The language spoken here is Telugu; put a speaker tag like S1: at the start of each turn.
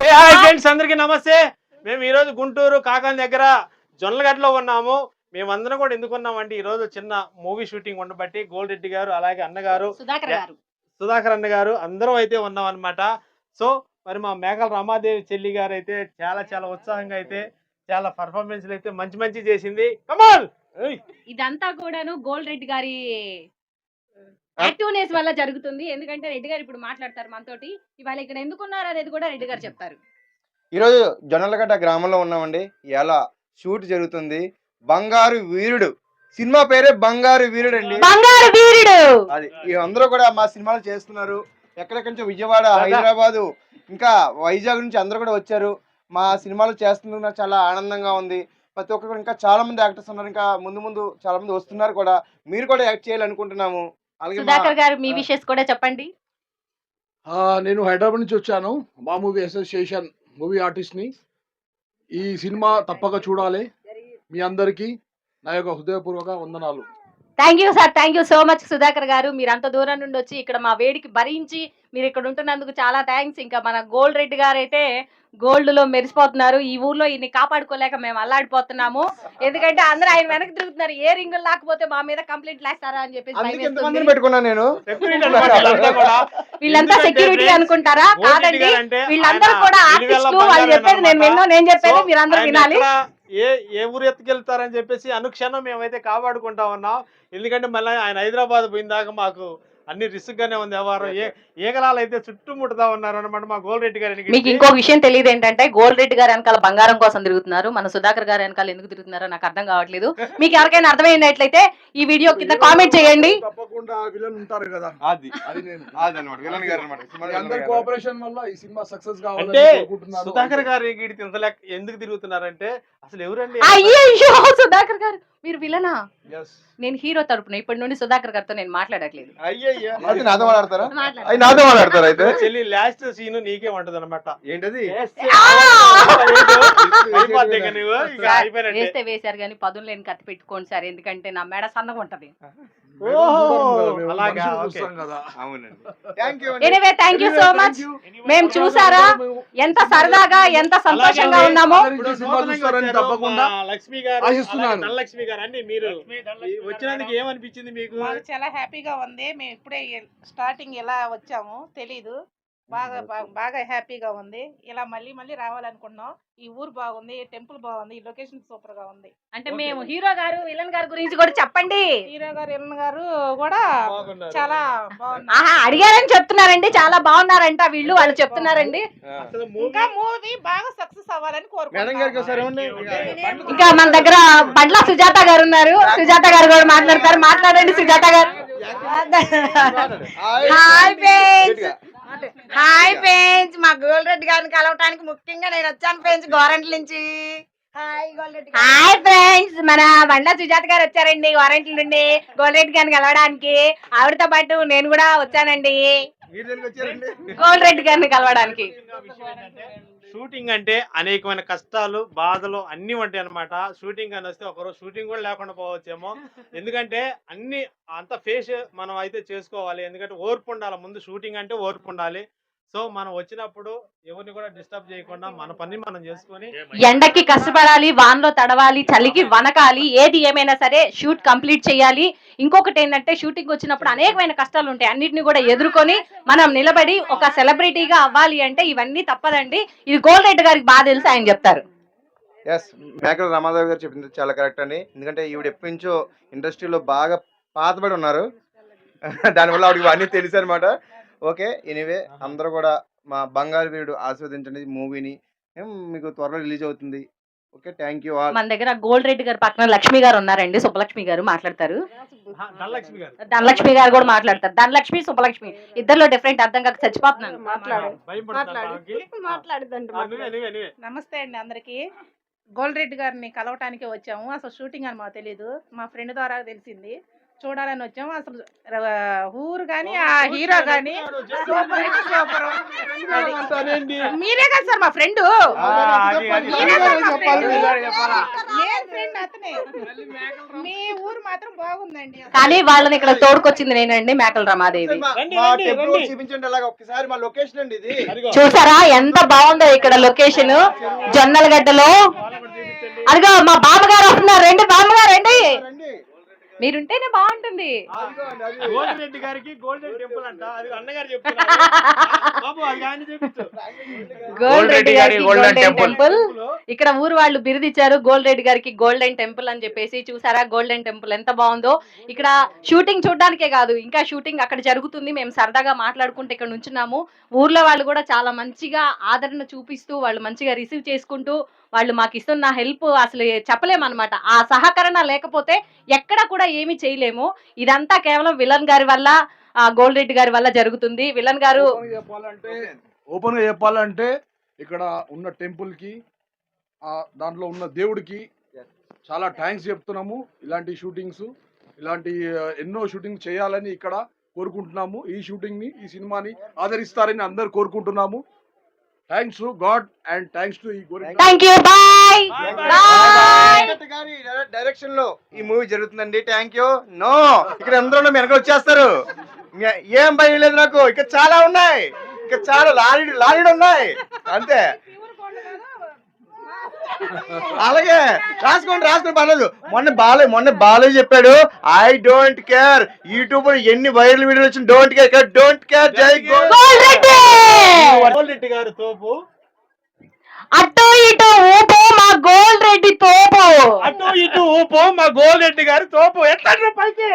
S1: హాయ్ ఫ్రెండ్స్, అందరికీ నమస్తే. మేము ఈరోజు గుంటూరు కాకాని దగ్గర జొన్నలగడ్డలో ఉన్నాము. మేమందరం కూడా ఎందుకున్నామంటే ఈరోజు చిన్న మూవీ షూటింగ్ ఉండబట్టి గోల్డ్ రెడ్డి గారు, అలాగే అన్నగారు సుధాకర్ అన్న గారు అందరం అయితే ఉన్నాం అనమాట. సో మరి మా మేకల రమాదేవి చెల్లి గారు అయితే చాలా చాలా ఉత్సాహంగా అయితే చాలా పర్ఫార్మెన్స్ అయితే మంచి మంచి చేసింది. కమాల్
S2: ఇదంతా కూడాను గోల్డ్ రెడ్డి గారి యాక్టివ్నెస్ వల్ల జరుగుతుంది. ఎందుకంటే రెడ్డి గారు ఇప్పుడు మాట్లాడతారు మనతోటి. ఇవాళ ఇక్కడ ఎందుకున్నారు అనేది కూడా రెడ్డి గారు చెప్తారు.
S3: ఈరోజు జొన్నలగడ్డ గ్రామంలో ఉన్నామండి. ఇలా షూట్ జరుగుతుంది. బంగారు వీరుడు సినిమా పేరే బంగారు వీరుడు అండి.
S2: బంగారు వీరుడు
S3: అది అందరూ కూడా మా సినిమాలు చేస్తున్నారు. ఎక్కడెక్కడి నుంచో విజయవాడ, హైదరాబాదు, ఇంకా వైజాగ్ నుంచి అందరూ కూడా వచ్చారు. మా సినిమాలు చేస్తున్న చాలా ఆనందంగా ఉంది. ప్రతి ఒక్కరు ఇంకా చాలా మంది యాక్టర్స్ ఉన్నారు. ఇంకా ముందు ముందు చాలా మంది వస్తున్నారు కూడా. మీరు కూడా యాక్ట్ చేయాలనుకుంటున్నాము.
S2: సుధాకర్ గారు మీ విషెస్ కూడా చెప్పండి.
S4: నేను హైదరాబాద్ నుంచి వచ్చాను. మా మూవీ అసోసియేషన్ మూవీ ఆర్టిస్ట్ని. ఈ సినిమా తప్పక చూడాలి. మీ అందరికీ నా యొక్క హృదయపూర్వక వందనాలు.
S2: Thank you sir, thank you so much Sudhakar గారు. మీరు అంత దూరం నుండి వచ్చి ఇక్కడ మా వేడికి భరించి మీరు ఇక్కడ ఉంటున్నందుకు చాలా థ్యాంక్స్. ఇంకా మన గోల్డ్ రెడ్డి గారు అయితే గోల్డ్ లో మెరిసిపోతున్నారు. ఈ ఊర్లో ఇన్ని కాపాడుకోలేక మేము అల్లాడిపోతున్నాము. ఎందుకంటే అందరూ ఆయన వెనక్కి తిరుగుతున్నారు. ఏ రింగులు లేకపోతే మా మీద కంప్లైంట్ లేస్తారా అని చెప్పేసి
S3: పెట్టుకున్నాను నేను.
S2: వీళ్ళంతా సెక్యూరిటీ అనుకుంటారా? కాదండి, వీళ్ళందరూ కూడా ఆర్టిస్టులు. వాళ్ళు చెప్పేది నేను విన్నాను, నేను చెప్పేది మీరు అందరూ వినాలి.
S1: ఏ ఊరు ఎత్తుకెళ్తారని చెప్పేసి అనుక్షణం మేమైతే కాపాడుకుంటా ఉన్నాం. ఎందుకంటే మళ్ళీ ఆయన హైదరాబాద్ పోయిందాక మాకు అన్ని రిస్క్ గానే ఉంది వ్యవహారం. ఏకలాలు అయితే చుట్టుముట్టుతా ఉన్నారు అనమాట మా గోల్డ్ రెడ్డి గారి.
S2: మీకు ఇంకో విషయం తెలియదు ఏంటంటే గోల్డ్ రెడ్డి గారు వెనకాల బంగారం కోసం తిరుగుతున్నారు. మన సుధాకర్ గారు వెనకాల ఎందుకు తిరుగుతున్నారో నాకు అర్థం కావట్లేదు. మీకు ఎవరికైనా అర్థమైనట్లయితే ఈ వీడియో కింద కామెంట్ చేయండి.
S4: తప్పకుండా విలన్ ఉంటారు కదా,
S3: అది నేను అదన్నమాట విలన్ గారు అన్నమాట.
S4: అందరి కోఆపరేషన్ వల్ల ఈ సినిమా సక్సెస్
S1: అంటే సుధాకర్ గారు ఎందుకు తిరుగుతున్నారంటే అసలు ఎవరండి?
S2: అయ్యో సుధాకర్ గారు మీరు విలనా? నేను హీరో తరపున ఇప్పటి నుండి సుధాకర్ గారితో నేను మాట్లాడట్లేదు.
S3: నాతో మాట్లాడతారా? అయితే
S1: చెల్లి లాస్ట్ సీన్ నీకే ఉంటది అనమాట.
S3: ఏంటది?
S2: వేస్తే వేశారు కానీ పదును లేని కత్తి పెట్టుకోండి సార్, ఎందుకంటే నా మెడ సన్నగా ఉంటది. Anyway thank you so much. మేము చూసారా ఎంత సరదాగా ఎంత సంతోషంగా ఉన్నామో.
S1: లక్ష్మి గారు, ధనలక్ష్మి గారు అండి, మీరు వచ్చినందుకు ఏమనిపించింది మీకు?
S5: చాలా హ్యాపీగా ఉంది. మేము ఇప్పుడే స్టార్టింగ్ ఎలా వచ్చాము తెలీదు. బాగా బాగా హ్యాపీగా ఉంది. ఇలా మళ్ళీ మళ్ళీ రావాలనుకుంటున్నాం. ఈ ఊరు బాగుంది, టెంపుల్ బాగుంది, ఈ లొకేషన్ సూపర్ గా ఉంది.
S2: అంటే మేము హీరో గారు విలన్ గారి గురించి కూడా చెప్పండి.
S5: హీరో గారు విలన్ గారు కూడా చాలా బాగున్నారు.
S2: అడిగారని చెప్తున్నారండి, చాలా బాగున్నారంట వీళ్ళు, వాళ్ళు చెప్తున్నారండి.
S5: ఇంకా మూవీ బాగా సక్సెస్ అవ్వాలని కోరుకుంటున్నాం.
S2: ఇంకా మన దగ్గర బండ్ల సుజాత గారు ఉన్నారు. సుజాత గారు కూడా మాట్లాడతారు. మాట్లాడండి సుజాత గారు.
S6: హాయ్ ఫ్రెండ్స్, మా గోల్డ్ రెడ్డి గారిని కలవటానికి ముఖ్యంగా నేను వచ్చాను ఫ్రెండ్స్, గోరంట్ల నుంచి.
S2: హాయ్ ఫ్రెండ్స్, మన బండ్ల సుజాత గారు వచ్చారండి గోరంట్ల నుండి గోల్డ్ రెడ్డి గారిని కలవడానికి. ఆవిడతో పాటు నేను కూడా వచ్చానండి గోల్డ్ రెడ్డి గారిని కలవడానికి.
S1: షూటింగ్ అంటే అనేకమైన కష్టాలు, బాధలు అన్ని ఉంటాయి అనమాట. షూటింగ్ అని వస్తే ఒకరోజు షూటింగ్ కూడా లేకుండా పోవచ్చేమో. ఎందుకంటే అన్ని అంత ఫేస్ మనం అయితే చేసుకోవాలి. ఎందుకంటే ఓర్పు ఉండాలి. ముందు షూటింగ్ అంటే ఓర్పు ఉండాలి. సో మనం వచ్చినప్పుడు ఎవరిని కూడా డిస్టర్బ్ చేయకుండా మన పని మనం చేసుకొని
S2: ఎండకి కష్టపడాలి, వానలో తడవాలి, చలికి వనకాలి, ఏది ఏమైనా సరే షూట్ కంప్లీట్ చేయాలి. ఇంకొకటి ఏంటంటే షూటింగ్ వచ్చినప్పుడు అనేకమైన కష్టాలు ఉంటాయి. అన్నిటిని కూడా ఎదుర్కొని మనం నిలబడి ఒక సెలబ్రిటీగా అవ్వాలి అంటే ఇవన్నీ తప్పదండి. ఇది గోల్డ్ రెడ్డి గారికి బాగా తెలుసు, ఆయన చెప్తారు.
S3: మేకల రామారావు గారు చెప్పింది చాలా కరెక్ట్ అండి. ఎందుకంటే ఈవిడ ఎప్పటి నుంచో ఇండస్ట్రీలో బాగా పాతబడి ఉన్నారు. దానివల్ల ఆవిడకి అన్నీ తెలుసు అనమాట. ఓకే, ఎనీవే అందరూ కూడా మా బంగారు వీరుడు ఆస్వాదించండి మూవీని. మీకు త్వరలో రిలీజ్ అవుతుంది. Okay, thank you all.
S2: మన దగ్గర గోల్డ్ రెడ్డి గారు పక్కన లక్ష్మి గారు ఉన్నారండి. సుబ్బలక్ష్మి గారు మాట్లాడతారు. ధనలక్ష్మి గారు కూడా మాట్లాడతారు. ధనలక్ష్మి, సుబ్బలక్ష్మి ఇద్దరులో డిఫరెంట్ అర్థం కాక చచ్చిపోతున్నాను.
S5: నమస్తే అండి అందరికి. గోల్డ్ రెడ్డి గారిని కలవటానికి వచ్చాము. అసలు షూటింగ్ అని మాకు తెలీదు, మా ఫ్రెండ్ ద్వారా తెలిసింది. చూడాలని వచ్చాము. అసలు ఊరు కానీ ఆ హీరో కానీ సూపర్ అంటే సూపర్. మీరే కదా సార్ మా ఫ్రెండ్, ఫ్రెండ్ అతనే. మీ ఊరు మాత్రం బాగుందండి.
S2: కానీ వాళ్ళని ఇక్కడ తోడుకొచ్చింది నేనండి, మేకల రమాదేవి.
S3: మా టెంపుల్ చూపించండి అలాగా ఒక్కసారి, మా లొకేషన్ అండి ఇది.
S2: చూసారా ఎంత బాగుందో ఇక్కడ లొకేషన్, జొన్నలగడ్డలో. అదిగో మా బామ్మగారు వస్తున్నారు, రండి బామ్మగారు రండి, మీరుంటేనే బాగుంటుంది.
S1: గోల్డ్ రెడ్డి గారికి గోల్డెన్ టెంపుల్ అంట, అది అన్నగారు చెప్తున్నారు. బాబు అది ఆయన చెప్పించు.
S2: గోల్డ్ రెడ్డి గారికి గోల్డెన్ టెంపుల్. ఇక్కడ ఊరు వాళ్ళు బిరుదిచ్చారు గోల్డ్ రెడ్డి గారికి గోల్డెన్ టెంపుల్ అని చెప్పేసి. చూసారా గోల్డెన్ టెంపుల్ ఎంత బాగుందో. ఇక్కడ షూటింగ్ చూడడానికే కాదు, ఇంకా షూటింగ్ అక్కడ జరుగుతుంది. మేము సరదాగా మాట్లాడుకుంటూ ఇక్కడ నుంచున్నాము. ఊర్లో వాళ్ళు కూడా చాలా మంచిగా ఆదరణ చూపిస్తూ, వాళ్ళు మంచిగా రిసీవ్ చేసుకుంటూ, వాళ్ళు మాకు ఇస్తున్న హెల్ప్ అసలు చెప్పలేమన్నమాట. ఆ సహకరణ లేకపోతే ఎక్కడ కూడా ఏమీ చేయలేము. ఇదంతా కేవలం విలన్ గారి వల్ల, గోల్డ్ రెడ్డి గారి వల్ల జరుగుతుంది. విలన్ గారు
S4: ఓపెన్ గా చెప్పాలంటే ఇక్కడ ఉన్న టెంపుల్ కి, దాంట్లో ఉన్న దేవుడికి చాలా థ్యాంక్స్ చెప్తున్నాము. ఇలాంటి షూటింగ్స్, ఇలాంటి ఎన్నో షూటింగ్ చేయాలని ఇక్కడ కోరుకుంటున్నాము. ఈ షూటింగ్ ని, ఈ సినిమాని ఆదరిస్తారని అందరు కోరుకుంటున్నాము. Thanks to God and thanks to ఈ
S2: thank you, bye bye.
S3: Direction లో ఈ మూవీ జరుగుతుందండి. Thank you. నో ఇక్కడ అందరూ వెనక వచ్చేస్తారు, ఏం భయం లేదు నాకు. ఇక్కడ చాలా ఉన్నాయి, ఇక్కడ చాలా లారీలు ఉన్నాయి అంతే. అలాగే రాసుకోండి పర్లేదు. మొన్న బాలయ్య చెప్పాడు, ఐ డోంట్ కేర్ యూట్యూబ్ ఎన్ని వైరల్ వీడియోలు వచ్చిన, డోంట్ కేర్ జై
S2: గోల్డ్ రెడ్డి.
S1: గోల్డ్ రెడ్డి గారు తోపు,
S2: అటు ఇటు ఊపో మా గోల్డ్ రెడ్డి తోపు.
S1: అటు ఇటు ఊపో మా గోల్డ్ రెడ్డి గారు తోపు. ఎట్లా పైకి